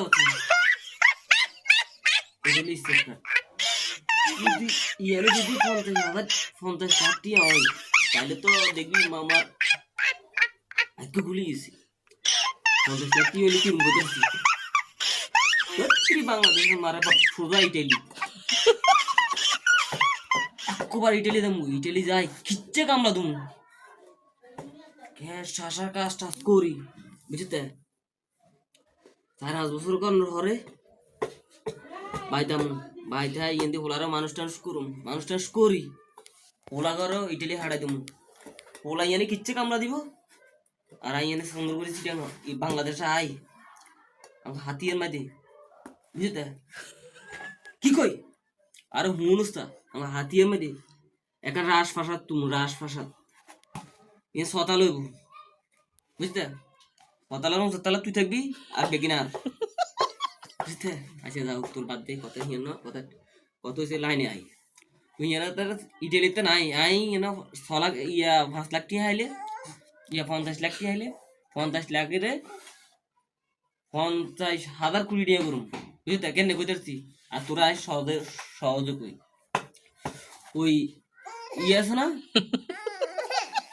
কথা হচ্ছে এটা স্টেপ যদি ইয়ারে যদি 50,000 হয় তাহলে তো দেখবি মামার একটু ভুলে গেছি 50,000 হলে কি রুম করতেছি বাংলাদেশের মারা সোজা ইটালি একবার ইটালি দাম ইটালি যাই কিচ্ছে কামলা তুমি গ্যাস শাসার কাজ টাজ করি বুঝতে 4-5 বছর করার পরে বাইতাম বাইতা ইয়েন্দি হোলারা মানুষ টানুষ করুম মানুষ টানুষ করি পোলা করো ইটালি হারাই দেবো পোলা ইয়ানে কিচ্ছে কামলা দিব আর আইয়ানে সুন্দর করে চিটাং বাংলাদেশে আই আমাকে হাতিয়ার মাঝে বুঝতে কি কই আর হুনুস্তা আমার হাতিয়ার মাঝে একটা রাস ফাঁসাদ তুমি রাস ফাঁসাদ এ ছতা লইব বুঝতে ছতালার ছতালা তুই থাকবি আর বেগিনার বুঝতে আচ্ছা যাও তোর বাদ দে কথা হিয়ে না কথা কত হয়েছে লাইনে আই তুই এরা তার ইটালিতে নাই আই না 6 লাখ 5 লাখ টি হাইলে 50 লাখ টি হাইলে 50 লাখের 50,000 কোটি টাকা করুম বুঝতে কেন কইতারছি আর তোরা আই সহজে কই ওই আছে না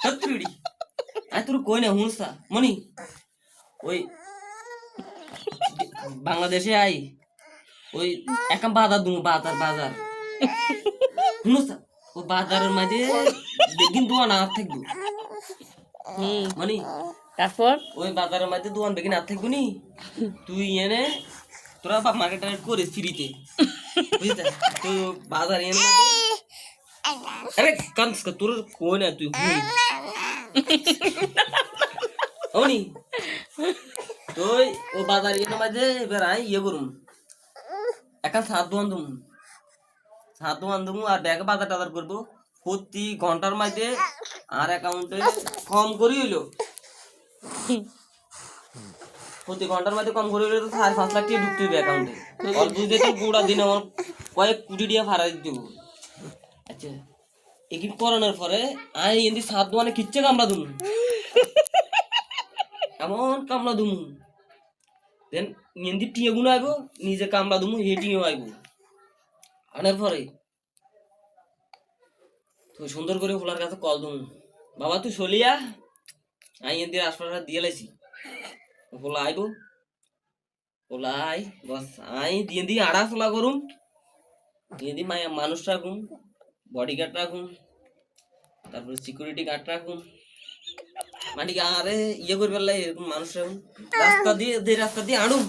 সত্যি আই তোর কই না হুনসা মনি ওই বাংলাদেশে আই ওই একাম বাজার দুমু বাজার হুনসা ও বাজারের মাঝে বেগিন দোয়া না থাকবো মনি তারপর ওই বাজারের মধ্যে দোয়ান বেগিন আর থাকবো নি তুই এনে তোরা বাপ মার্কেট টার্কেট করে ফ্রিতে বুঝতে তো বাজার এনে মধ্যে আরে কান্স তোর কই না তুই হনি তুই ও বাজার এনে মধ্যে এবার আই করুম একটা সাত দোয়ান দুমু আর ব্যাগে বাজার টাজার করবো প্রতি ঘন্টার মধ্যে আর অ্যাকাউন্টে কম করি হইলো প্রতি ঘন্টার মধ্যে কম করে হইলে তো 5.5 লাখ টাকা ঢুকতে হবে অ্যাকাউন্টে অল্প দিয়ে তো গোড়া দিন আমার কয়েক কোটি টাকা ভাড়া দিতে দেবো আচ্ছা একি করোনার পরে আই এমনি সাত দোয়ানে কিচ্ছে কামলা দুমু এমন কামলা দুমু দেন এমনি টিয়ে গুলো আইব নিজে কামলা দুমু হে টিয়েও আইব আনার পরে তুই সুন্দর করে খোলার কাছে কল দুমু বাবা তুই চলিয়া আই এমনি আশপাশে দিয়ে লাইছি খোলা আইব খোলা আই বস আই দিয়ে আড়া খোলা করুম দিয়ে মানুষ রাখুন বডিগার্ড রাখুন তারপরে সিকিউরিটি গার্ড রাখুন মানে আরে করবার লাগে এরকম মানুষ রাখুন রাস্তা দিয়ে আনুম